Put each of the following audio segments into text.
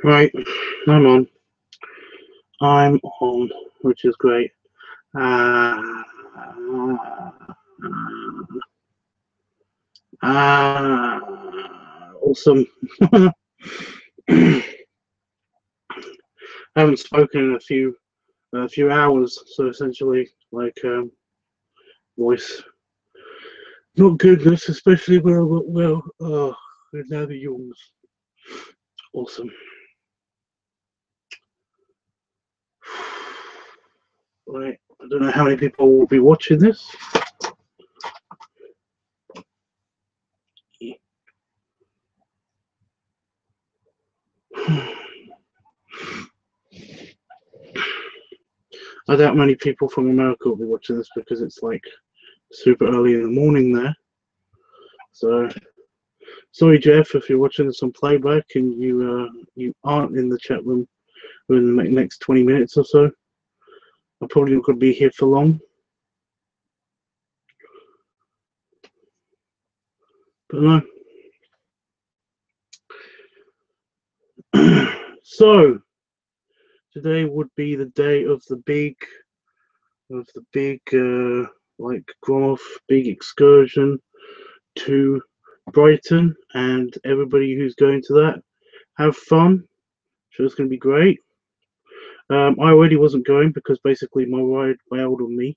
Right, I'm on, which is great. Awesome. I haven't spoken in a few hours, so essentially, like, voice not goodness, especially well. Oh, now the yawns. Awesome. Right, I don't know how many people will be watching this. I doubt many people from America will be watching this because it's like super early in the morning there. So, sorry, Jeff, if you're watching this on playback and you aren't in the chat room within the next 20 minutes or so. I'm probably not going to be here for long. But no. So, today would be the day of the big like Gromoff big excursion to Brighton, and everybody who's going to that, have fun. Sure, it's going to be great. I already wasn't going because basically my ride bailed on me.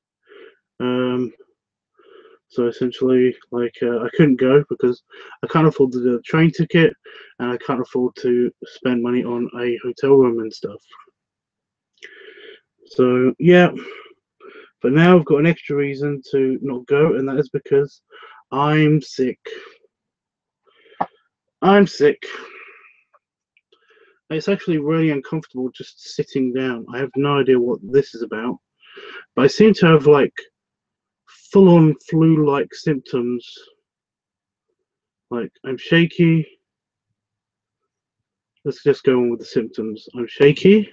So essentially, like, I couldn't go because I can't afford the train ticket and I can't afford to spend money on a hotel room and stuff. So yeah, but now I've got an extra reason to not go, and that is because I'm sick. I'm sick. It's actually really uncomfortable just sitting down. I have no idea what this is about, but I seem to have like full-on flu-like symptoms. Like, I'm shaky. Let's just go on with the symptoms. I'm shaky.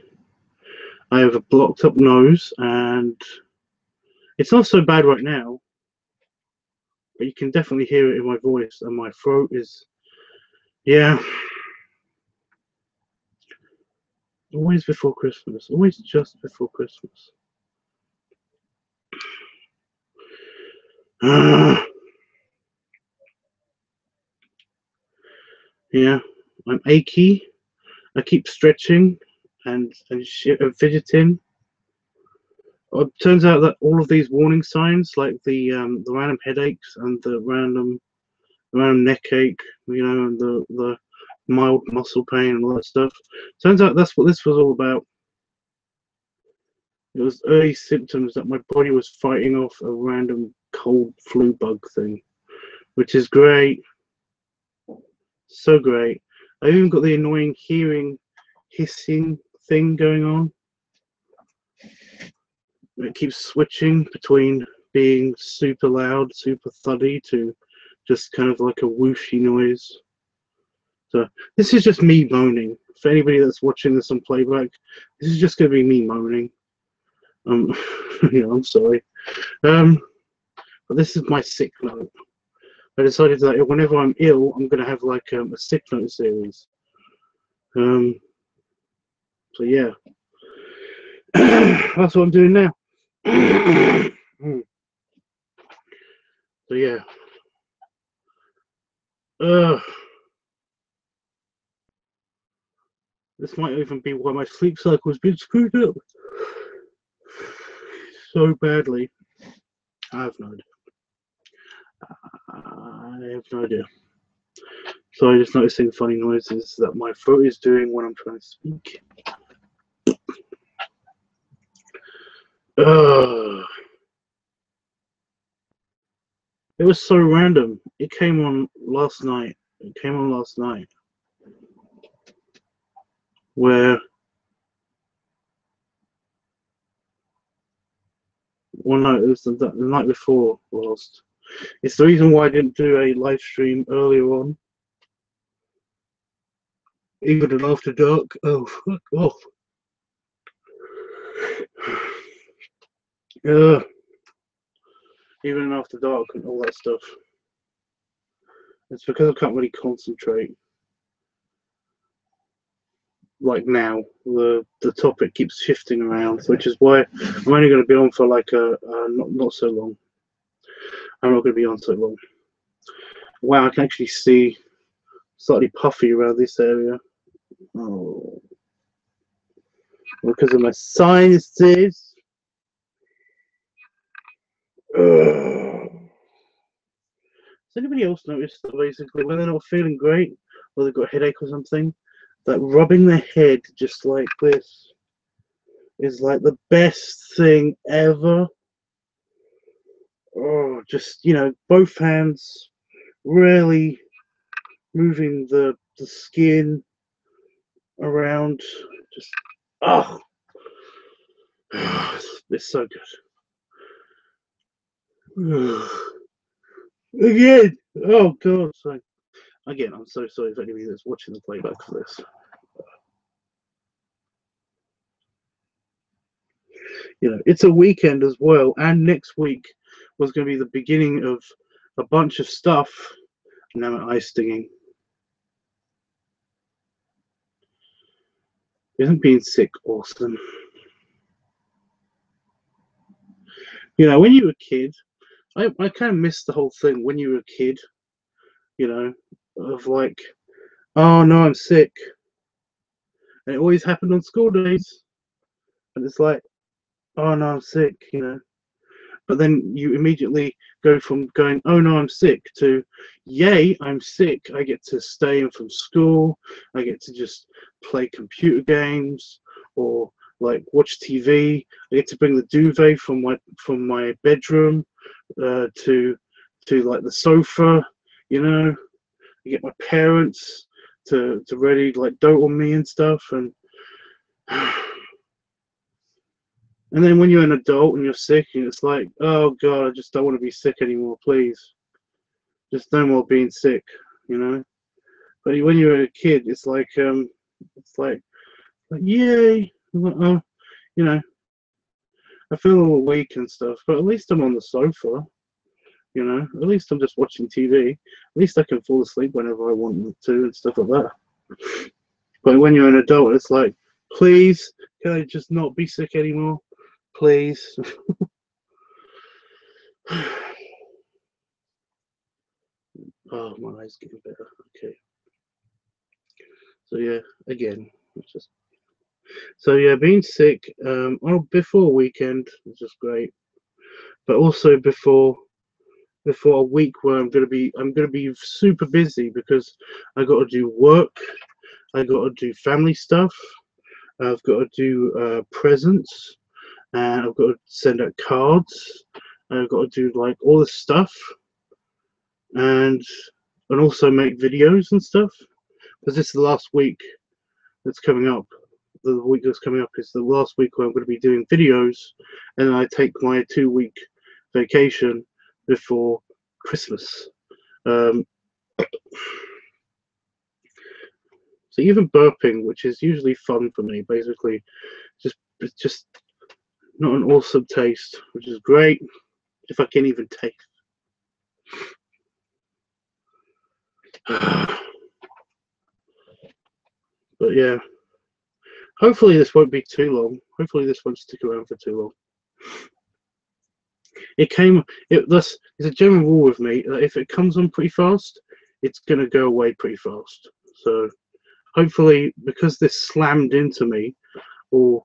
I have a blocked up nose, and it's not so bad right now, but you can definitely hear it in my voice, and my throat is, yeah. Always before Christmas. Always just before Christmas. Yeah, I'm achy. I keep stretching and fidgeting. It turns out that all of these warning signs, like the random headaches and the random neck ache, you know, and the mild muscle pain and all that stuff, turns out that's what this was all about. It was early symptoms that my body was fighting off a random cold flu bug thing, which is great. So great. I even got the annoying hearing hissing thing going on. It keeps switching between being super loud, super thuddy, to just kind of like a whooshy noise. So this is just me moaning. For anybody that's watching this on playback, this is just going to be me moaning. I'm sorry. But this is my sick note. I decided that whenever I'm ill, I'm going to have like a sick note series. So yeah, that's what I'm doing now. So yeah. This might even be why my sleep cycle has been screwed up so badly. I have no idea. So I'm just noticing funny noises that my throat is doing when I'm trying to speak. It was so random. It came on last night. Where, well, no, it was the night before last. It's the reason why I didn't do a live stream earlier on. even after dark. Oh, fuck off. Even after dark and all that stuff. It's because I can't really concentrate. Like now, the topic keeps shifting around, which is why I'm only going to be on for like not so long. I'm not going to be on so long. Wow, I can actually see slightly puffy around this area. Oh, because of my sinuses. Does anybody else notice that basically when they're not feeling great or they've got a headache or something, that rubbing their head just like this is like the best thing ever? Oh, just, you know, both hands really moving the skin around. Just, oh, it's so good. Again, oh god, so again, I'm so sorry for anybody that's watching the playback for this. You know, it's a weekend as well, and next week was going to be the beginning of a bunch of stuff. Now my eye's stinging. Isn't being sick awesome? You know, when you were a kid, I kind of missed the whole thing when you were a kid, you know, of like, oh no, I'm sick. And it always happened on school days. And it's like, oh no, I'm sick, you know. But then you immediately go from going, oh no, I'm sick, to yay, I'm sick. I get to stay in from school. I get to just play computer games or like watch TV. I get to bring the duvet from my bedroom to like the sofa, you know. I get my parents to really like dote on me and stuff, and and then when you're an adult and you're sick, and it's like, oh god, I just don't want to be sick anymore, please. Just no more being sick, you know. But when you're a kid, it's like yay, you know. I feel a little weak and stuff, but at least I'm on the sofa, you know. At least I'm just watching TV. At least I can fall asleep whenever I want to and stuff like that. But when you're an adult, it's like, please, can I just not be sick anymore? Please. Oh, my eyes getting better. Okay. So yeah, again, it's just so yeah, being sick before a weekend is just great, but also before a week where I'm gonna be super busy because I got to do work, I got to do family stuff, I've got to do presents, and I've got to send out cards, and I've got to do like all this stuff, and also make videos and stuff, because this is the last week that's coming up. The week that's coming up is the last week where I'm going to be doing videos, and then I take my 2-week vacation before Christmas. So even burping, which is usually fun for me, basically, it's just not an awesome taste, which is great if I can even taste. But yeah, hopefully this won't be too long. Hopefully this won't stick around for too long. It's a general rule with me that if it comes on pretty fast, it's gonna go away pretty fast. So hopefully, because this slammed into me, or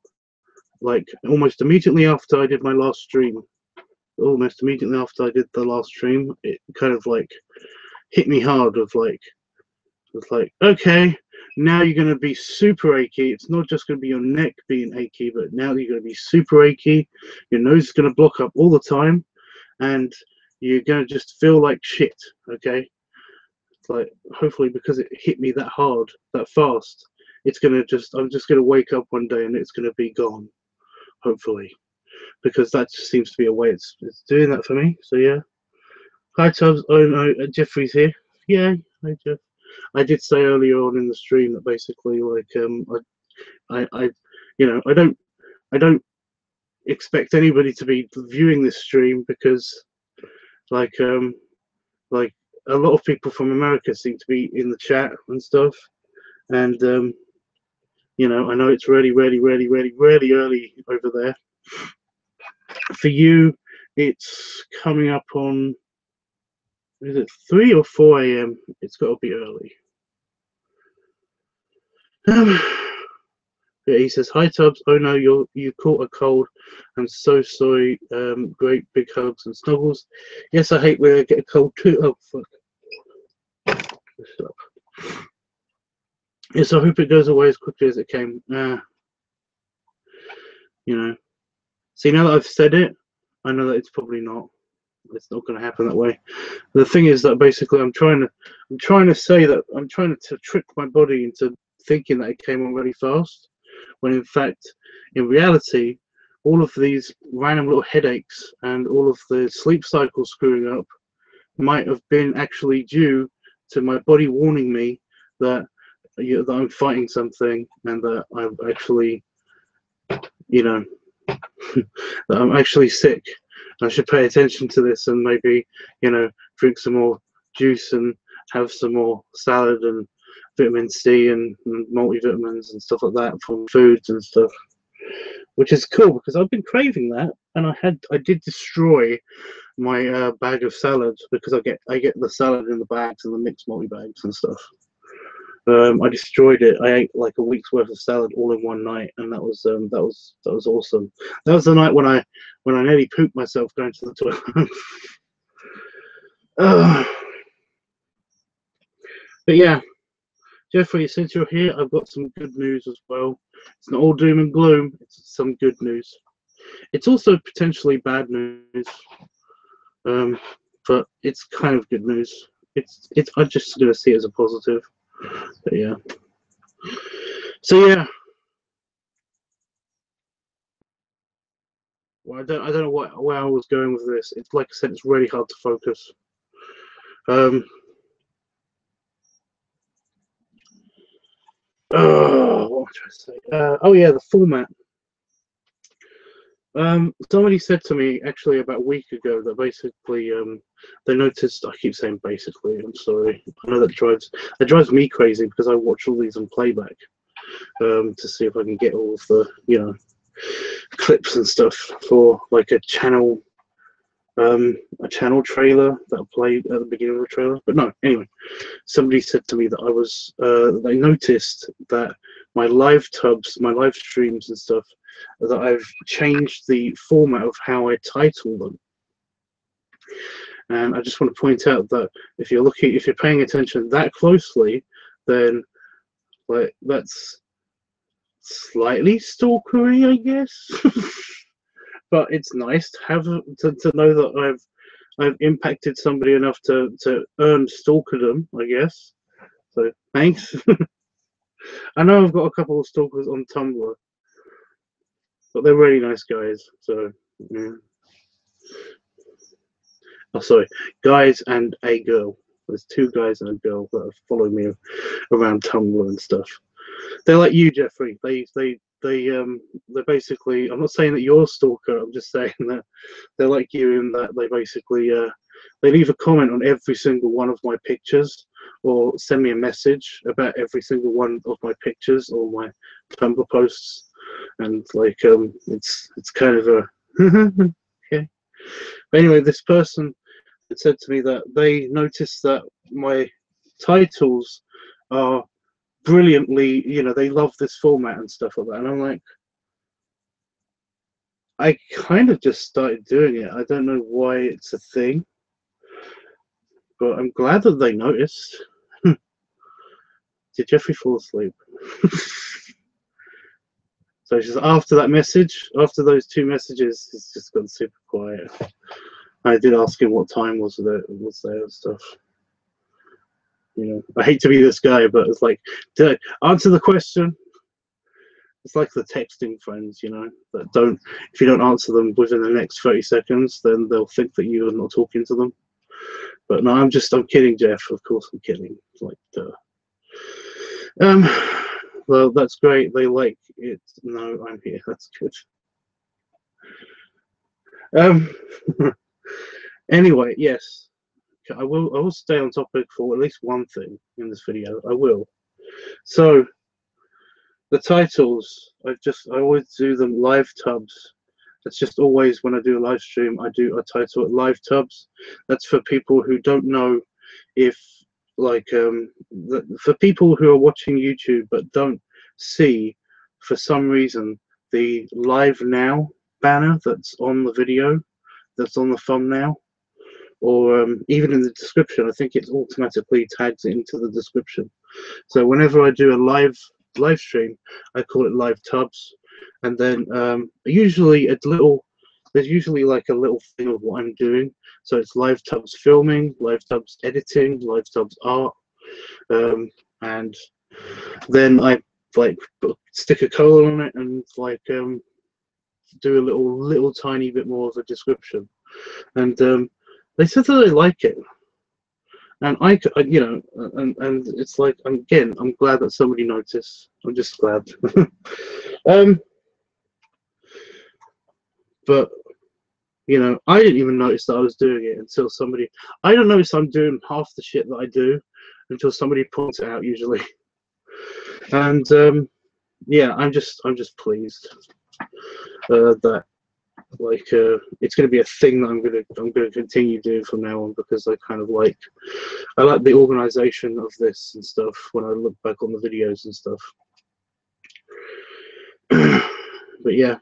like almost immediately after I did my last stream, it kind of like hit me hard of like, it's like, okay, now you're going to be super achy. It's not just going to be your neck being achy, but now you're going to be super achy. Your nose is going to block up all the time, and you're going to just feel like shit, okay? It's like, hopefully, because it hit me that hard, that fast, I'm just going to wake up one day and it's going to be gone, hopefully. Because that just seems to be a way it's doing that for me. So, yeah. Hi, Tubbs. Oh, no, Jeffrey's here. Yeah, hi, Jeff. I did say earlier on in the stream that basically, like, I you know, I don't expect anybody to be viewing this stream because, like, like a lot of people from America seem to be in the chat and stuff, and you know, I know it's really, really, really, really, really early over there. For you, it's coming up on, is it 3 or 4 a.m.? It's got to be early. Yeah, he says, "Hi Tubbs. Oh no, you caught a cold. I'm so sorry. Great big hugs and snuggles. Yes, I hate when I get a cold too. Oh fuck. Yes, I hope it goes away as quickly as it came. You know. See, now that I've said it, I know that it's probably not. It's not going to happen that way. The thing is that basically I'm trying to say that I'm trying to trick my body into thinking that it came on really fast, when in fact, in reality, all of these random little headaches and all of the sleep cycles screwing up might have been actually due to my body warning me that, you know, that I'm fighting something and that I'm actually, you know, that I'm actually sick. I should pay attention to this and maybe, you know, drink some more juice and have some more salad and vitamin C and multivitamins and stuff like that from foods and stuff, which is cool because I've been craving that, and I did destroy my bag of salads because I get the salad in the bags and the mixed multi bags and stuff. I destroyed it. I ate like a week's worth of salad all in one night, and that was awesome. That was the night when I nearly pooped myself going to the toilet. But yeah, Jeffrey, since you're here, I've got some good news as well. It's not all doom and gloom. It's some good news. It's also potentially bad news, but it's kind of good news. It's I'm just gonna see it as a positive. But yeah. So yeah. Well, I don't know where I was going with this. It's like I said, it's really hard to focus. Oh, what was I trying to say? Oh yeah, the format. Somebody said to me actually about a week ago that basically they noticed. I keep saying basically. I'm sorry. I know that drives me crazy because I watch all these on playback to see if I can get all of the, you know, clips and stuff for like a channel trailer that I played at the beginning of the trailer. But no, anyway, somebody said to me that I was they noticed that my LiveTUBBS, my live streams and stuff, that I've changed the format of how I title them. And I just want to point out that if you're paying attention that closely, then like that's slightly stalkery, I guess. But it's nice to have to know that I've impacted somebody enough to earn stalkerdom, I guess. So thanks. I know I've got a couple of stalkers on Tumblr, but they're really nice guys. So yeah. Oh, sorry, guys and a girl. There's 2 guys and a girl that have followed me around Tumblr and stuff. They're like you, Jeffrey. They're basically. I'm not saying that you're a stalker. I'm just saying that they're like you in that they basically they leave a comment on every single one of my pictures, or send me a message about every single one of my pictures or my Tumblr posts, and like it's kind of a okay. But anyway, this person had said to me that they noticed that my titles are brilliantly, you know, they love this format and stuff like that, and I'm like, I kind of just started doing it. I don't know why it's a thing, but I'm glad that they noticed. Did Jeffrey fall asleep? So she's after that message, after those 2 messages, it's just gone super quiet. I did ask him what time was there and stuff. You know, I hate to be this guy, but it's like, did I answer the question? It's like the texting friends, you know, that don't, if you don't answer them within the next 30 seconds, then they'll think that you're not talking to them. But no, I'm kidding, Jeff. Of course I'm kidding. It's like, duh. Um, well, that's great. They like it. No, I'm here. That's good. Um, anyway, yes, I will stay on topic for at least one thing in this video. I will. So the titles, I always do them LiveTUBBS. That's just always when I do a live stream, I title it LiveTUBBS. That's for people who don't know if, like, for people who are watching YouTube but don't see, for some reason, the Live Now banner that's on the video, that's on the thumbnail, or even in the description. I think it automatically tags it into the description. So whenever I do a live stream, I call it LiveTUBBS, and then there's usually like a little thing of what I'm doing. So it's LiveTUBBS filming, LiveTUBBS editing, LiveTUBBS art, and then I like stick a colon on it and like do a little tiny bit more of a description. And they said that they like it. And you know, and it's like, again, I'm glad that somebody noticed. I'm just glad. But you know, I didn't even notice that I was doing it until somebody. I don't notice I'm doing half the shit that I do until somebody points it out usually. And yeah, I'm just pleased that like it's going to be a thing that I'm going to continue doing from now on, because I kind of like the organization of this and stuff when I look back on the videos and stuff. But yeah,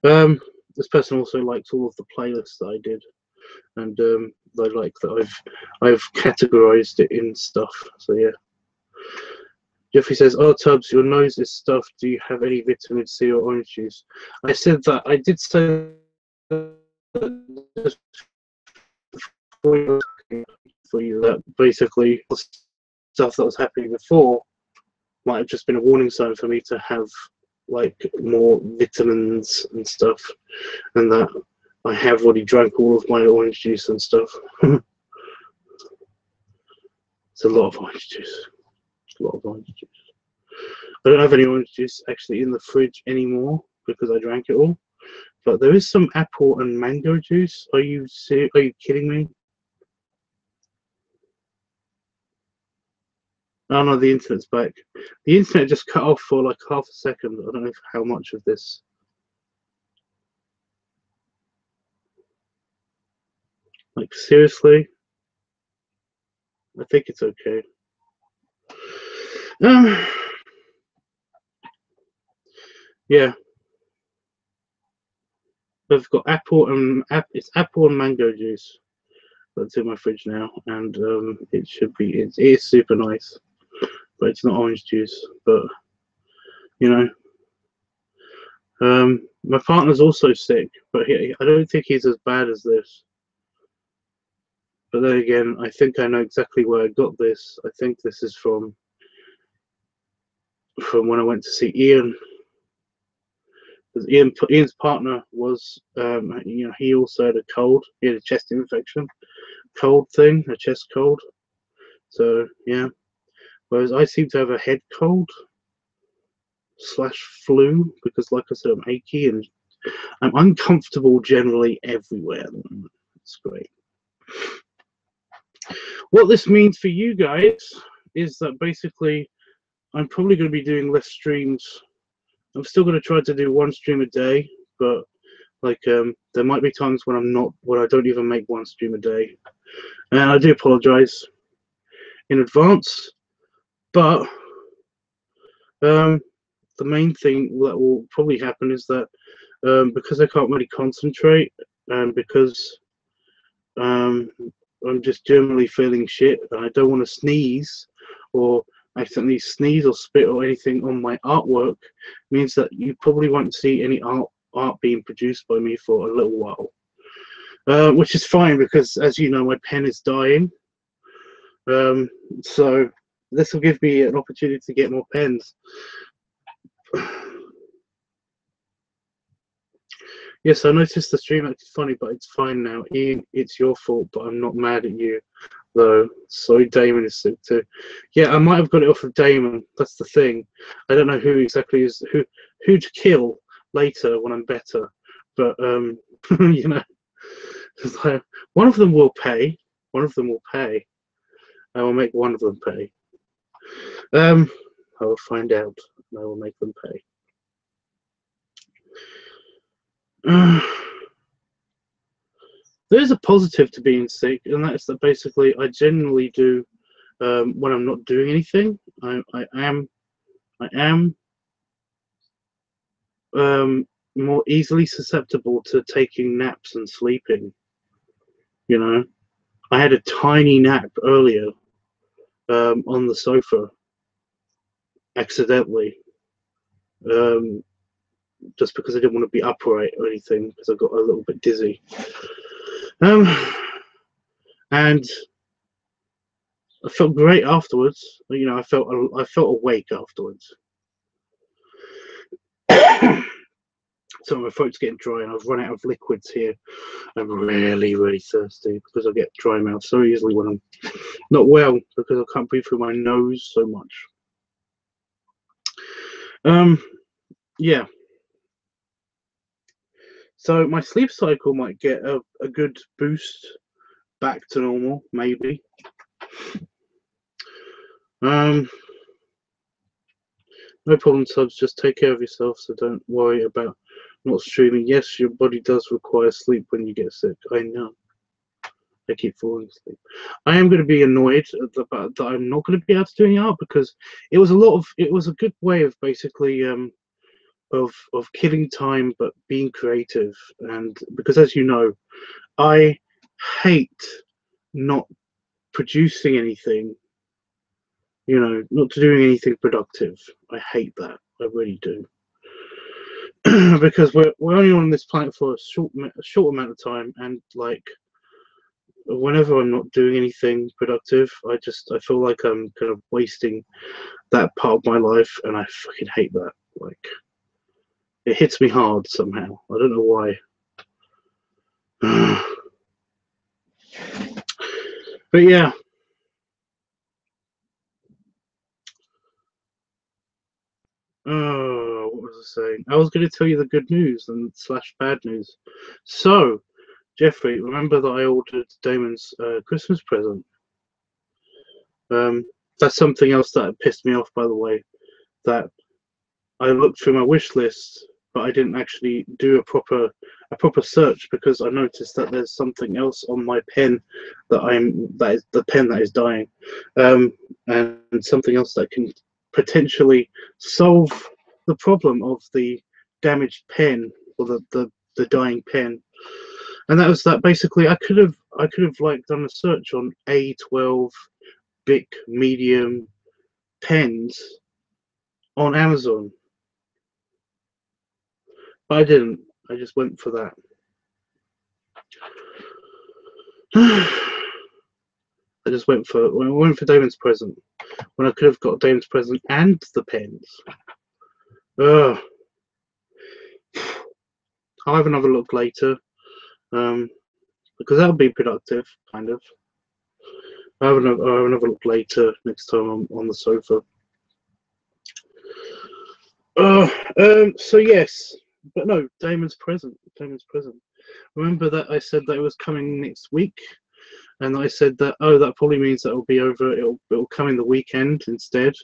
this person also liked all of the playlists that I did, and they like that I've categorized it in stuff. So yeah. Jeffrey says, "Oh, Tubbs, your nose is stuffed. Do you have any vitamin C or orange juice?" I said that. I did say that for you that basically the stuff that was happening before might have just been a warning sign for me to have like more vitamins and stuff, and that I have already drank all of my orange juice and stuff. It's a lot of orange juice. A lot of orange juice. I don't have any orange juice actually in the fridge anymore because I drank it all. But there is some apple and mango juice. Are you kidding me? Oh no, the internet's back. The internet just cut off for like half a second. I don't know how much of this. Like seriously? I think it's okay. Yeah. I've got it's apple and mango juice that's in my fridge now, and it is super nice, but it's not orange juice. But you know, my partner's also sick, but I don't think he's as bad as this. But then again, I think I know exactly where I got this. I think this is from when I went to see Ian. Because Ian's partner was, you know, he also had a cold. He had a chest infection, a chest cold. So yeah. Whereas I seem to have a head cold / flu, because like I said, I'm achy and I'm uncomfortable generally everywhere. It's great. What this means for you guys is that basically I'm probably going to be doing less streams. I'm still going to try to do one stream a day, but like there might be times when I don't even make one stream a day, and I do apologize in advance. But the main thing that will probably happen is that because I can't really concentrate, and because I'm just generally feeling shit, and I don't want to sneeze or accidentally sneeze or spit or anything on my artwork, means that you probably won't see any art being produced by me for a little while, which is fine, because as you know, my pen is dying, so this will give me an opportunity to get more pens. Yes, I noticed the stream acted funny, but it's fine now. Ian, it's your fault, but I'm not mad at you. though. So Damon is sick too. Yeah, I might have got it off of Damon. That's the thing. I don't know who exactly is who to kill later when I'm better. But you know, it's like, one of them will pay. One of them will pay. I will make one of them pay. I will find out. And I will make them pay. There's a positive to being sick, and that's that basically I generally do when I'm not doing anything. I am more easily susceptible to taking naps and sleeping. You know, I had a tiny nap earlier on the sofa accidentally, just because I didn't want to be upright or anything because I got a little bit dizzy. And I felt great afterwards. You know, I felt awake afterwards. So my throat's getting dry, and I've run out of liquids here. I'm really, really thirsty because I get dry mouth so easily when I'm not well because I can't breathe through my nose so much. Yeah. So my sleep cycle might get a good boost back to normal, maybe. No problem, subs. Just take care of yourself, so don't worry about not streaming. Yes, your body does require sleep when you get sick. I know. I keep falling asleep. I am going to be annoyed that I'm not going to be able to do any art because it was a good way of basically of killing time but being creative. And because, as you know, I hate not producing anything, you know, not doing anything productive. I hate that. I really do. Because we're only on this planet for a short amount of time, and like whenever I'm not doing anything productive, I feel like I'm kind of wasting that part of my life, and I fucking hate that. Like, it hits me hard somehow. I don't know why. But yeah. Oh, what was I saying? I was going to tell you the good news and / bad news. So, Jeffrey, remember that I ordered Damon's Christmas present? That's something else that pissed me off, by the way. That I looked through my wish list, but I didn't actually do a proper search because I noticed that there's something else on my pen that is the pen that is dying, and something else that can potentially solve the problem of the damaged pen or the dying pen. And that was that basically I could have like done a search on A12 Bic medium pens on Amazon, but I didn't. I just went for that. I just went for Damon's present when I could have got Damon's present and the pens. Ugh. I'll have another look later, because that'll be productive, kind of. I'll have another look later next time I'm on the sofa. So yes, but no, Damon's present. Remember that I said that it was coming next week, and I said that that probably means that it'll be over. It'll come in the weekend instead.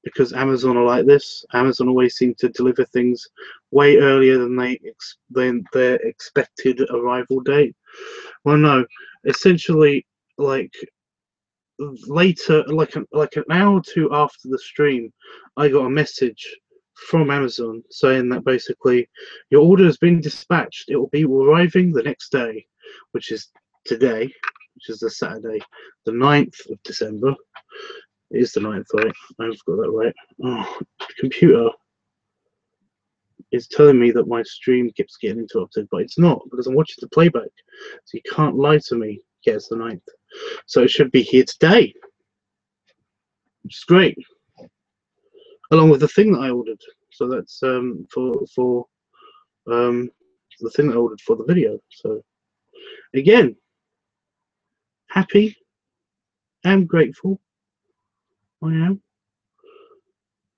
Because Amazon are like this. Amazon always seem to deliver things way earlier than their expected arrival date. Well, no, essentially, like later, like an hour or two after the stream, I got a message from Amazon saying that basically your order has been dispatched. It will be arriving the next day, which is today, which is the Saturday, the 9th of December. It is the 9th, right? I've got that right. Oh, the computer is telling me that my stream keeps getting interrupted, but it's not because I'm watching the playback. So you can't lie to me. Yeah, it's the 9th. So it should be here today, which is great. Along with the thing that I ordered. So that's for the thing that I ordered for the video. So again, happy. I am grateful. I am.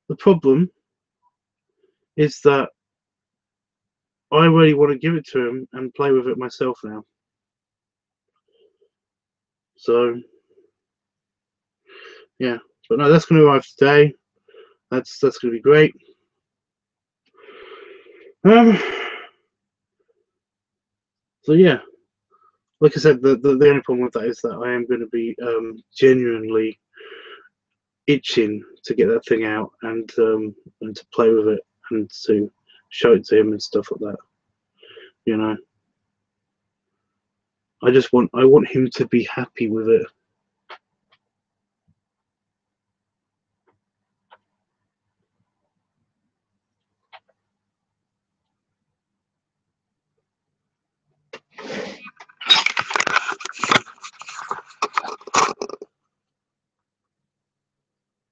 The problem is that I really want to give it to him and play with it myself now. So, yeah. But no, that's going to arrive today. That's going to be great. So yeah, like I said, the only problem with that is that I am going to be genuinely itching to get that thing out and to play with it and to show it to him and stuff like that. You know, I want him to be happy with it.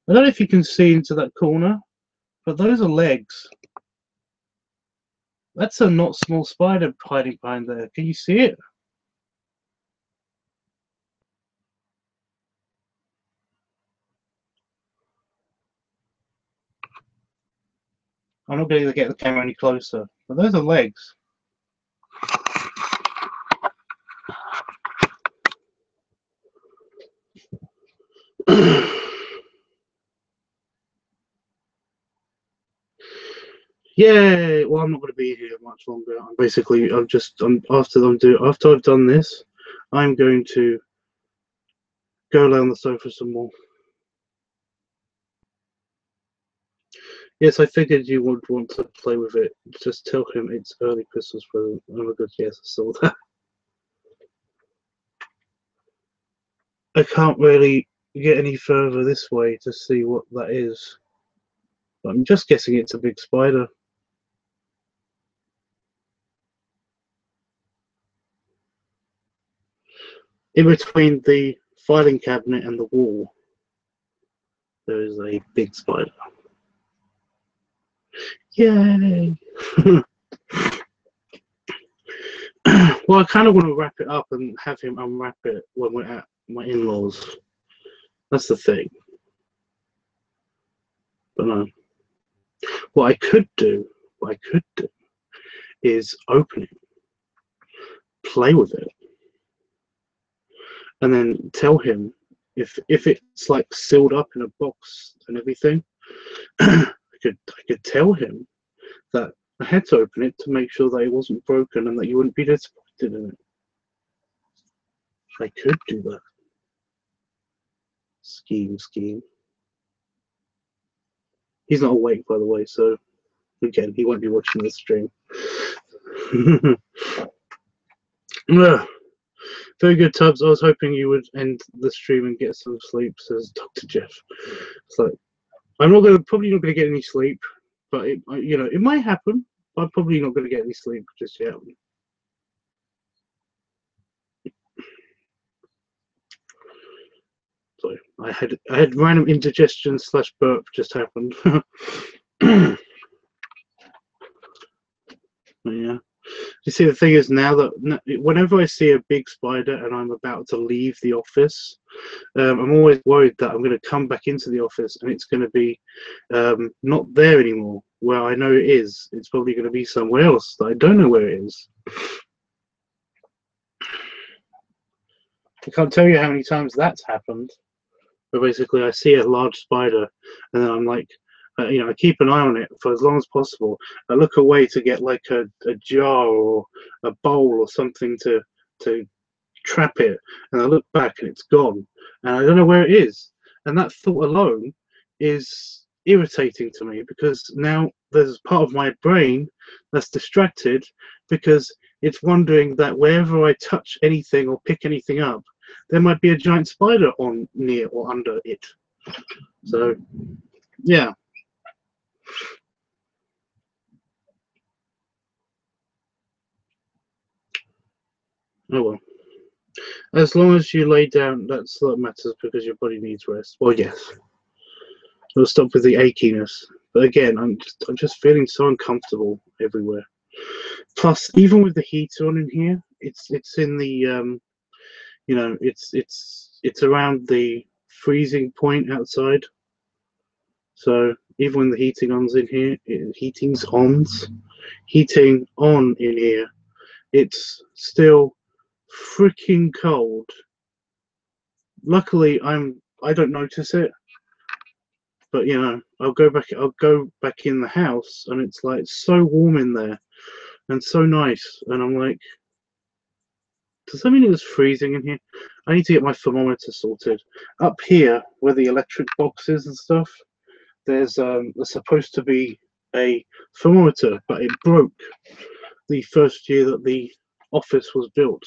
I don't know if you can see into that corner, but those are legs. That's a not small spider hiding behind there. Can you see it? I'm not going to get the camera any closer, but those are legs. Yeah, well, I'm not going to be here much longer. After I've done this, I'm going to go lay on the sofa some more. Yes, I figured you would want to play with it. Just tell him it's early Christmas present. Oh my god, yes, I saw that. I can't really get any further this way to see what that is. I'm just guessing it's a big spider. In between the filing cabinet and the wall, there is a big spider. Yay! Well, I kind of want to wrap it up and have him unwrap it when we're at my in-laws. That's the thing. But no. What I could do is open it, play with it, and then tell him if it's like sealed up in a box and everything. I could tell him that I had to open it to make sure that it wasn't broken and that you wouldn't be disappointed in it. I could do that. Scheme. He's not awake, by the way, so again, he won't be watching this stream. Very good, Tubbs. I was hoping you would end the stream and get some sleep, says Dr. Jeff. So I'm probably not gonna get any sleep, but it might happen. I'm probably not gonna get any sleep just yet. So I had random indigestion / burp just happened. Yeah. You see, the thing is now that whenever I see a big spider and I'm about to leave the office, I'm always worried that I'm going to come back into the office and it's going to be not there anymore. Where I know it is, it's probably going to be somewhere else that I don't know where it is. I can't tell you how many times that's happened. But basically, I see a large spider, and then I'm like, I keep an eye on it for as long as possible. I look away to get like a jar or a bowl or something to trap it, and I look back and it's gone, and I don't know where it is. And that thought alone is irritating to me because now there's part of my brain that's distracted because it's wondering that wherever I touch anything or pick anything up, there might be a giant spider on near or under it. So, yeah. Oh well. As long as you lay down, that's what matters because your body needs rest. Well, yes. It'll stop with the achiness. But again, I'm just feeling so uncomfortable everywhere. Plus, even with the heater on in here, it's in the you know, it's around the freezing point outside. So even when the heating on's in here, heating on in here, it's still freaking cold. Luckily, I don't notice it, but you know, I'll go back in the house, and it's like so warm in there and so nice, and I'm like, does that mean it was freezing in here? I need to get my thermometer sorted. Up here, where the electric box is and stuff, there's supposed to be a thermometer, but it broke the first year that the office was built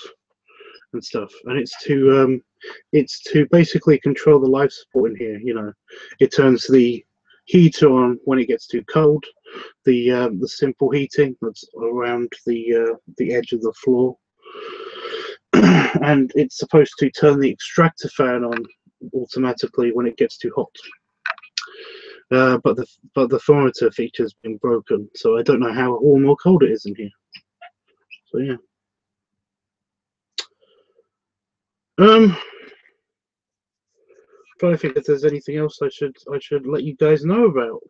and stuff, and it's to basically control the life support in here. You know, it turns the heater on when it gets too cold, the simple heating that's around the edge of the floor, and it's supposed to turn the extractor fan on automatically when it gets too hot. But the thermometer feature's been broken, so I don't know how warm or cold it is in here. So yeah. Trying to think if there's anything else I should let you guys know about.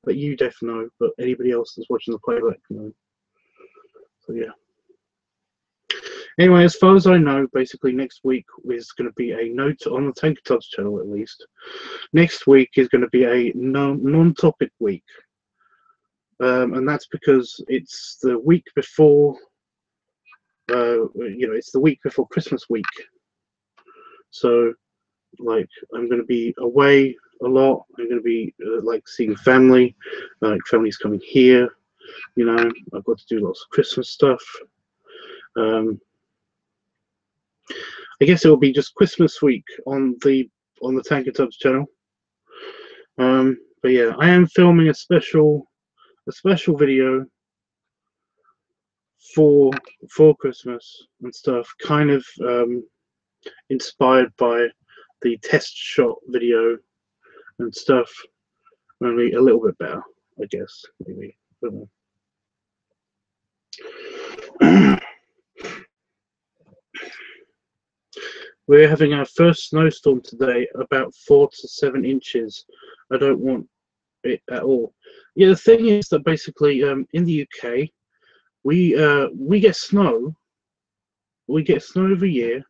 That you definitely know, but anybody else that's watching the playback know. So yeah. Anyway, as far as I know, basically next week is going to be a note on the LiveTUBBS channel at least. Next week is going to be a non-topic week, and that's because it's the week before. You know, it's the week before Christmas week. So, like, I'm going to be away a lot. I'm going to be like seeing family. Like, family's coming here. You know, I've got to do lots of Christmas stuff. I guess it will be just Christmas week on the LiveTUBBS channel. But yeah, I am filming a special video for Christmas and stuff, kind of inspired by the test shot video and stuff. Only a little bit better, I guess, maybe. I don't know. We're having our first snowstorm today, about 4 to 7 inches. I don't want it at all. Yeah, the thing is that basically, in the UK, we get snow. We get snow every year,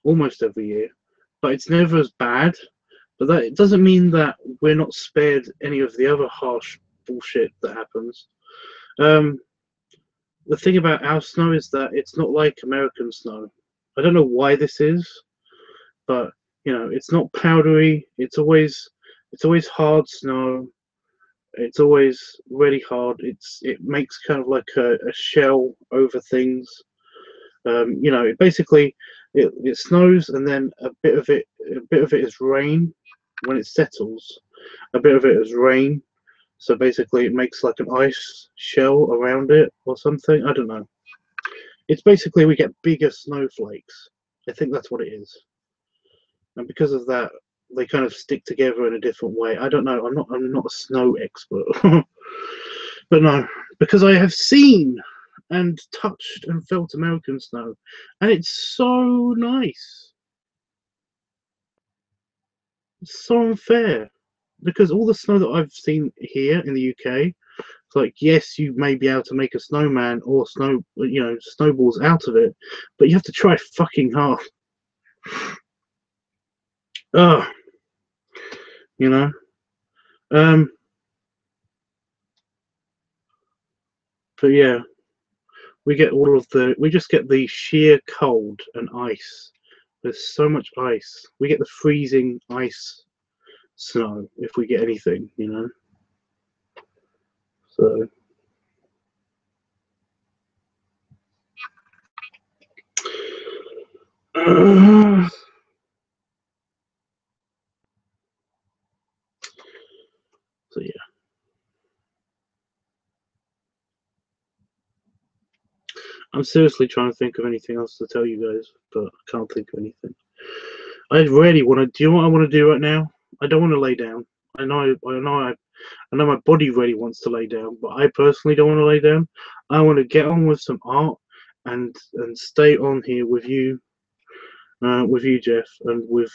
almost every year, but it's never as bad. But that it doesn't mean that we're not spared any of the other harsh bullshit that happens. The thing about our snow is that it's not like American snow. I don't know why this is, but you know, it's not powdery. It's always hard snow. It's always really hard. It makes kind of like a shell over things. You know, it basically it snows, and then a bit of it is rain when it settles. A bit of it is rain. So basically, it makes like an ice shell around it or something. I don't know. It's basically we get bigger snowflakes. I think that's what it is. And because of that, they kind of stick together in a different way. I don't know. I'm not a snow expert. But no, because I have seen and touched and felt American snow, and it's so nice. It's so unfair. Because all the snow that I've seen here in the UK, it's like, yes, you may be able to make a snowman or snowballs out of it, but you have to try fucking hard. Oh, you know. But yeah, we just get the sheer cold and ice. There's so much ice. We get the freezing ice snow if we get anything, you know. So so yeah. I'm seriously trying to think of anything else to tell you guys, but I can't think of anything. I really want to. Do you know what I want to do right now? I don't want to lay down. I know my body really wants to lay down, but I personally don't want to lay down. I want to get on with some art and stay on here with you with you, Jeff, and with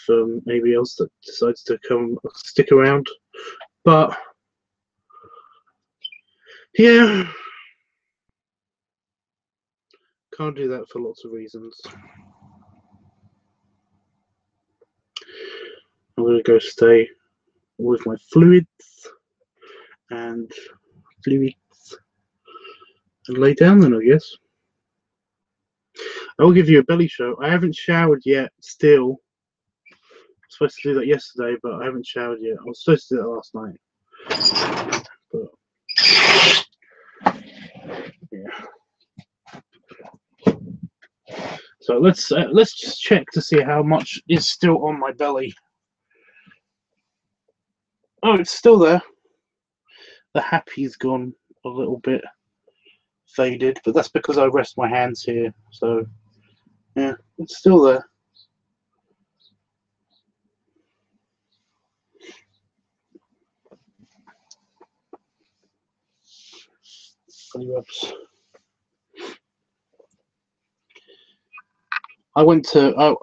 anybody else that decides to come stick around. But yeah, can't do that for lots of reasons. I'm going to go stay with my fluids and lay down then, I guess. I will give you a belly show. I haven't showered yet still. I was supposed to do that yesterday, but I haven't showered yet. I was supposed to do that last night. But yeah. So let's just check to see how much is still on my belly. Oh, it's still there. The happy's gone a little bit faded, but that's because I rest my hands here. So yeah, it's still there. LiveTUBBS.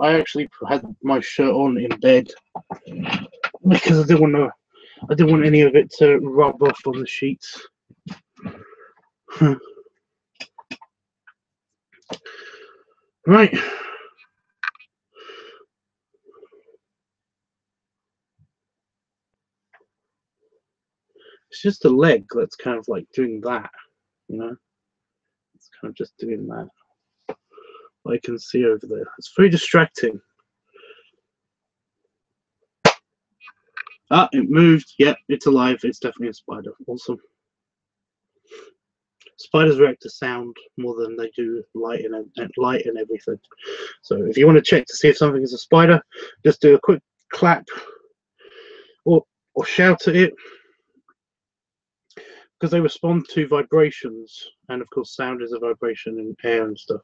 I actually had my shirt on in bed because I didn't want any of it to rub off on the sheets. Right. It's just the leg that's kind of like doing that, you know? It's kind of just doing that. I can see over there. It's very distracting. Ah, it moved. Yep, it's alive. It's definitely a spider. Awesome. Spiders react to sound more than they do light and everything. So if you want to check to see if something is a spider, just do a quick clap or shout at it, because they respond to vibrations, and of course sound is a vibration in air and stuff.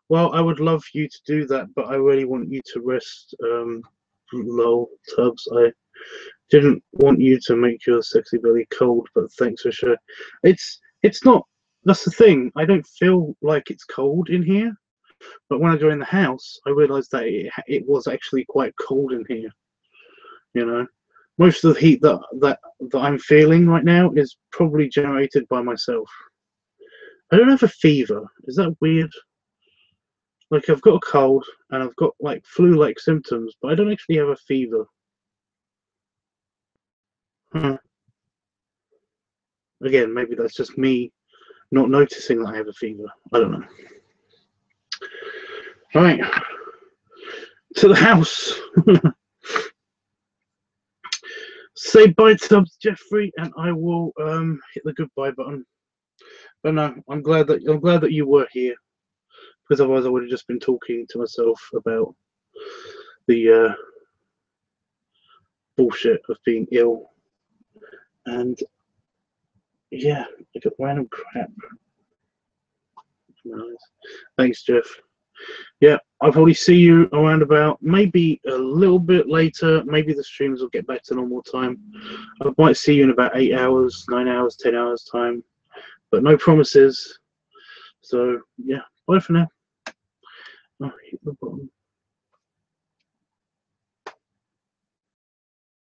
Well, I would love you to do that, but I really want you to rest. LiveTUBBS, I didn't want you to make your sexy belly cold, but thanks for sharing. It's not. That's the thing. I don't feel like it's cold in here, but when I go in the house, I realised that it was actually quite cold in here. You know, most of the heat that I'm feeling right now is probably generated by myself. I don't have a fever. Is that weird? Like, I've got a cold and I've got like flu-like symptoms, but I don't actually have a fever. Again, maybe that's just me not noticing that I have a fever. I don't know. Right, to the house. Say bye to Jeffrey, and I will hit the goodbye button. But no, I'm glad that you were here, because otherwise I would have just been talking to myself about the bullshit of being ill. And yeah, I got random crap. Nice. Thanks, Jeff. Yeah, I'll probably see you around about maybe a little bit later. Maybe the streams will get back to normal time. I might see you in about 8 hours, 9 hours, 10 hours time, but no promises. So yeah, bye for now. Oh, hit the bottom.